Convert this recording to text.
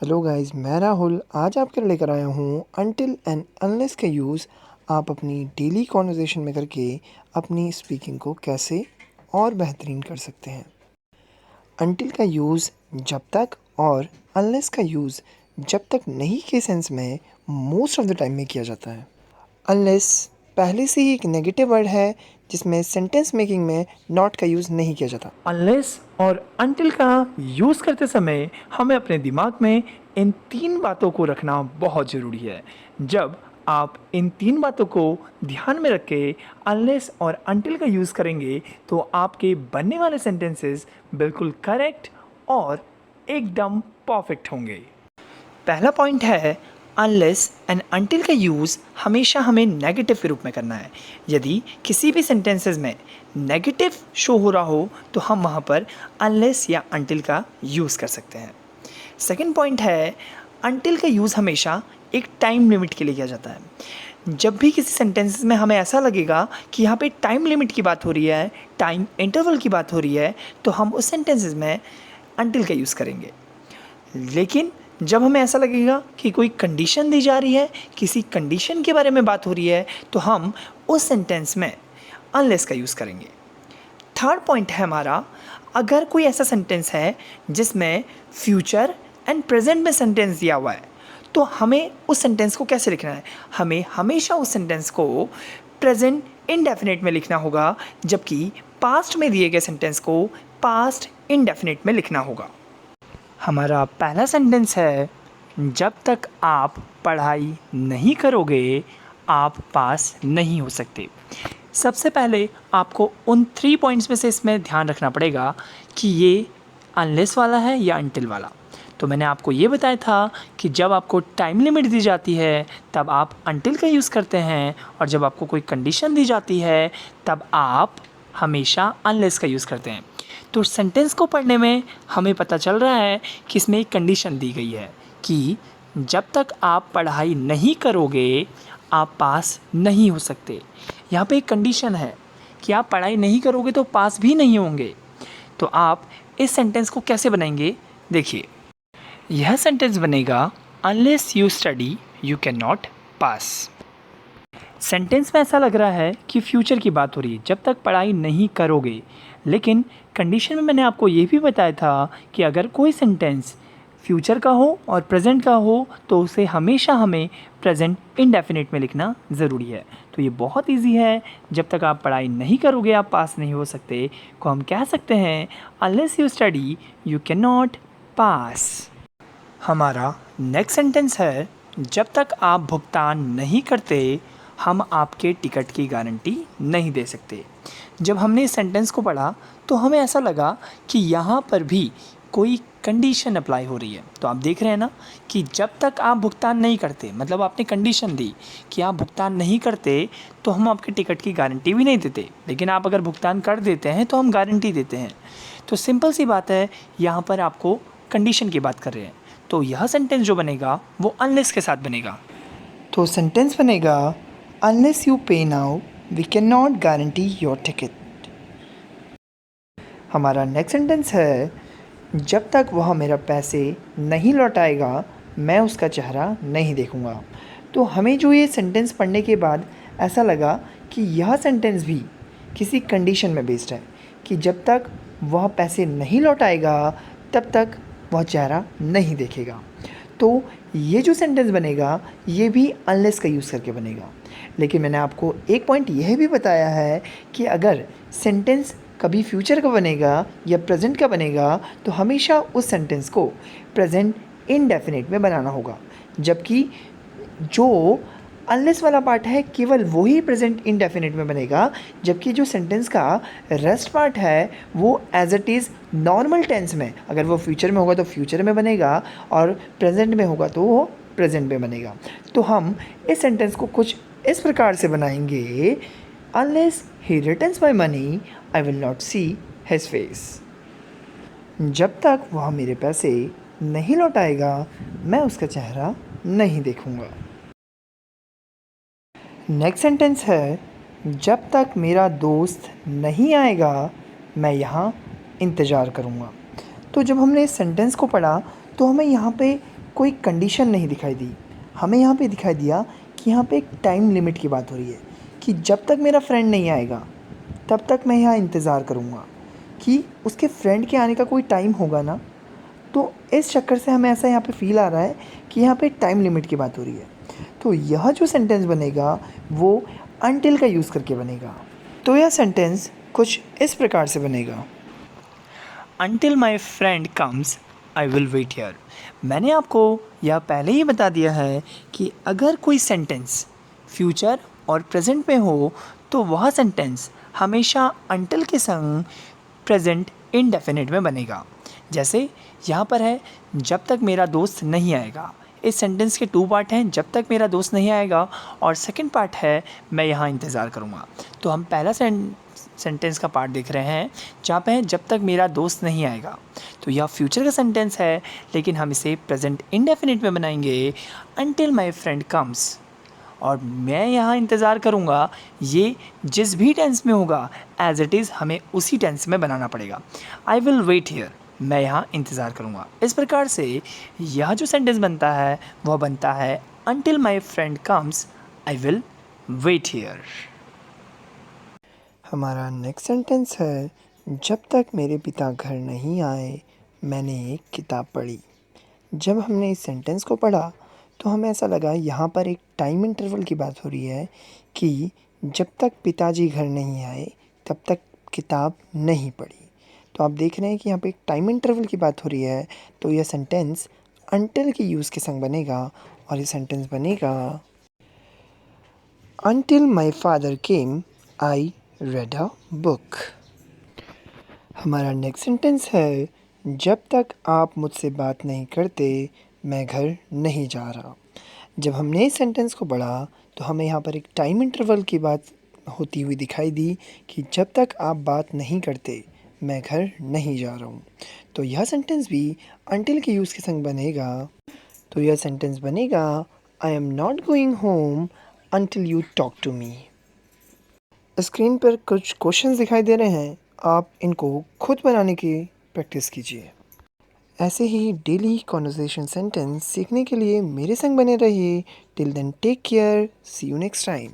Hello guys, मैं राहुल आज आपके लिए लेकर आया हूँ अनटिल एंड अनलेस का यूज़ आप अपनी डेली कॉन्वर्जेशन में करके अपनी स्पीकिंग को कैसे और बेहतरीन कर सकते हैं। अनटिल का यूज़ जब तक और अनलेस का यूज़ जब तक नहीं के सेंस में मोस्ट ऑफ द टाइम में किया जाता है। अनलेस पहले से ही एक नेगेटिव वर्ड है जिसमें सेंटेंस मेकिंग में नॉट का यूज़ नहीं किया जाता। अनलेस और अनटिल का यूज़ करते समय हमें अपने दिमाग में इन तीन बातों को रखना बहुत ज़रूरी है। जब आप इन तीन बातों को ध्यान में रख के अनलेस और अनटिल का यूज़ करेंगे तो आपके बनने वाले सेंटेंसेस बिल्कुल करेक्ट और एकदम परफेक्ट होंगे। पहला पॉइंट है अनलेस एंड अनटिल का यूज़ हमेशा हमें नेगेटिव के रूप में करना है। यदि किसी भी सेंटेंसेस में नेगेटिव शो हो रहा हो तो हम वहाँ पर अनलेस या अनटिल का यूज़ कर सकते हैं। सेकंड पॉइंट है अनटिल का यूज़ हमेशा एक टाइम लिमिट के लिए किया जाता है। जब भी किसी सेंटेंसेस में हमें ऐसा लगेगा कि यहाँ पे टाइम लिमिट की बात हो रही है, टाइम इंटरवल की बात हो रही है, तो हम उस सेंटेंसेस में अनटिल का यूज़ करेंगे। लेकिन जब हमें ऐसा लगेगा कि कोई कंडीशन दी जा रही है, किसी कंडीशन के बारे में बात हो रही है, तो हम उस सेंटेंस में अनलेस का यूज़ करेंगे। थर्ड पॉइंट है हमारा, अगर कोई ऐसा सेंटेंस है जिसमें फ्यूचर एंड प्रेजेंट में सेंटेंस दिया हुआ है तो हमें उस सेंटेंस को कैसे लिखना है? हमें हमेशा उस सेंटेंस को प्रेजेंट इंडेफिनिट में लिखना होगा, जबकि पास्ट में दिए गए सेंटेंस को पास्ट इंडेफिनिट में लिखना होगा। हमारा पहला सेंटेंस है जब तक आप पढ़ाई नहीं करोगे आप पास नहीं हो सकते। सबसे पहले आपको उन 3 पॉइंट्स में से इसमें ध्यान रखना पड़ेगा कि ये अनलेस वाला है या अनटिल वाला। तो मैंने आपको ये बताया था कि जब आपको टाइम लिमिट दी जाती है तब आप अनटिल का यूज़ करते हैं, और जब आपको कोई कंडीशन दी जाती है तब आप हमेशा अनलेस का यूज़ करते हैं। तो सेंटेंस को पढ़ने में हमें पता चल रहा है कि इसमें एक कंडीशन दी गई है कि जब तक आप पढ़ाई नहीं करोगे आप पास नहीं हो सकते। यहाँ पे एक कंडीशन है कि आप पढ़ाई नहीं करोगे तो पास भी नहीं होंगे। तो आप इस सेंटेंस को कैसे बनाएंगे? देखिए, यह सेंटेंस बनेगा unless you study you can not pass. Sentence में ऐसा लग रहा है कि फ्यूचर की बात हो रही है, जब तक पढ़ाई नहीं करोगे। लेकिन कंडीशन में मैंने आपको ये भी बताया था कि अगर कोई सेंटेंस फ्यूचर का हो और प्रेजेंट का हो तो उसे हमेशा हमें प्रेजेंट इंडेफिनिट में लिखना ज़रूरी है। तो ये बहुत इजी है, जब तक आप पढ़ाई नहीं करोगे आप पास नहीं हो सकते को हम कह सकते हैं unless you study you can not pass. हमारा नेक्स्ट सेंटेंस है जब तक आप भुगतान नहीं करते हम आपके टिकट की गारंटी नहीं दे सकते। जब हमने इस सेंटेंस को पढ़ा तो हमें ऐसा लगा कि यहाँ पर भी कोई कंडीशन अप्लाई हो रही है। तो आप देख रहे हैं ना कि जब तक आप भुगतान नहीं करते, मतलब आपने कंडीशन दी कि आप भुगतान नहीं करते तो हम आपके टिकट की गारंटी भी नहीं देते, लेकिन आप अगर भुगतान कर देते हैं तो हम गारंटी देते हैं। तो सिंपल सी बात है, यहाँ पर आपको कंडीशन की बात कर रहे हैं। तो यह सेंटेंस जो बनेगा वो अनलेस के साथ बनेगा। तो सेंटेंस बनेगा unless you pay now we can not guarantee your ticket. हमारा नेक्स्ट सेंटेंस है जब तक वह मेरा पैसे नहीं लौटाएगा मैं उसका चेहरा नहीं देखूंगा। तो हमें जो ये सेंटेंस पढ़ने के बाद ऐसा लगा कि यह सेंटेंस भी किसी कंडीशन में बेस्ड है कि जब तक वह पैसे नहीं लौटाएगा तब तक वह चेहरा नहीं देखेगा। तो ये जो सेंटेंस बनेगा ये भी अनलेस का यूज़ करके बनेगा। लेकिन मैंने आपको एक पॉइंट यह भी बताया है कि अगर सेंटेंस कभी फ्यूचर का बनेगा या प्रेजेंट का बनेगा तो हमेशा उस सेंटेंस को प्रेजेंट इंडेफिनिट में बनाना होगा, जबकि जो अनलेस वाला पार्ट है केवल वही प्रेजेंट इंडेफिनिट में बनेगा, जबकि जो सेंटेंस का रेस्ट पार्ट है वो as it is normal tense में, अगर वो फ्यूचर में होगा तो फ्यूचर में बनेगा और प्रेजेंट में होगा तो वो प्रेजेंट में बनेगा। तो हम इस सेंटेंस को कुछ इस प्रकार से बनाएंगे, unless he returns my money I will not see his face. जब तक वह मेरे पैसे नहीं लौटाएगा मैं उसका चेहरा नहीं देखूंगा। नेक्स्ट सेंटेंस है जब तक मेरा दोस्त नहीं आएगा मैं यहाँ इंतज़ार करूँगा। तो जब हमने इस सेंटेंस को पढ़ा तो हमें यहाँ पे कोई कंडीशन नहीं दिखाई दी। हमें यहाँ पे दिखाई दिया कि यहाँ पे एक टाइम लिमिट की बात हो रही है कि जब तक मेरा फ्रेंड नहीं आएगा तब तक मैं यहाँ इंतज़ार करूँगा कि उसके फ्रेंड के आने का कोई टाइम होगा ना। तो इस चक्कर से हमें ऐसा यहाँ पे फ़ील आ रहा है कि यहाँ पे टाइम लिमिट की बात हो रही है। तो यह जो सेंटेंस बनेगा वो अनटिल का यूज़ करके बनेगा। तो यह सेंटेंस कुछ इस प्रकार से बनेगा। Until my friend comes, I will wait here. मैंने आपको यह पहले ही बता दिया है कि अगर कोई सेंटेंस फ्यूचर और प्रेजेंट में हो तो वह सेंटेंस हमेशा until के संग प्रेजेंट इंडेफिनिट में बनेगा। जैसे यहाँ पर है, जब तक मेरा दोस्त नहीं आएगा। इस सेंटेंस के 2 पार्ट हैं, जब तक मेरा दोस्त नहीं आएगा, और सेकंड पार्ट है मैं यहाँ इंतज़ार करूँगा। तो हम पहला सेंटेंस का पार्ट देख रहे हैं जहाँ पे है जब तक मेरा दोस्त नहीं आएगा। तो यह फ्यूचर का सेंटेंस है, लेकिन हम इसे प्रेजेंट इंडेफिनिट में बनाएंगे, अनटिल माई फ्रेंड कम्स। और मैं यहाँ इंतज़ार करूँगा, ये जिस भी टेंस में होगा एज इट इज़ हमें उसी टेंस में बनाना पड़ेगा। आई विल वेट हियर, मैं यहाँ इंतज़ार करूँगा। इस प्रकार से यह जो सेंटेंस बनता है वह बनता है until my friend comes I will wait here. हमारा नेक्स्ट सेंटेंस है, जब तक मेरे पिता घर नहीं आए मैंने एक किताब पढ़ी। जब हमने इस सेंटेंस को पढ़ा तो हमें ऐसा लगा यहाँ पर एक टाइम इंटरवल की बात हो रही है कि जब तक पिताजी घर नहीं आए तब तक किताब नहीं पढ़ी। तो आप देख रहे हैं कि यहाँ पे एक टाइम इंटरवल की बात हो रही है। तो यह सेंटेंस अनटिल के यूज़ के संग बनेगा और ये सेंटेंस बनेगा, until my father came I read a book. हमारा नेक्स्ट सेंटेंस है, जब तक आप मुझसे बात नहीं करते मैं घर नहीं जा रहा। जब हमने इस सेंटेंस को पढ़ा तो हमें यहाँ पर एक टाइम इंटरवल की बात होती हुई दिखाई दी कि जब तक आप बात नहीं करते मैं घर नहीं जा रहा हूँ। तो यह सेंटेंस भी अनटिल के यूज़ के संग बनेगा। तो यह सेंटेंस बनेगा, I am not going home until you talk to me. Screen पर कुछ क्वेश्चंस दिखाई दे रहे हैं, आप इनको खुद बनाने की प्रैक्टिस कीजिए। ऐसे ही डेली कॉन्वर्सेशन सेंटेंस सीखने के लिए मेरे संग बने रहिए। Till then take care, see you next time.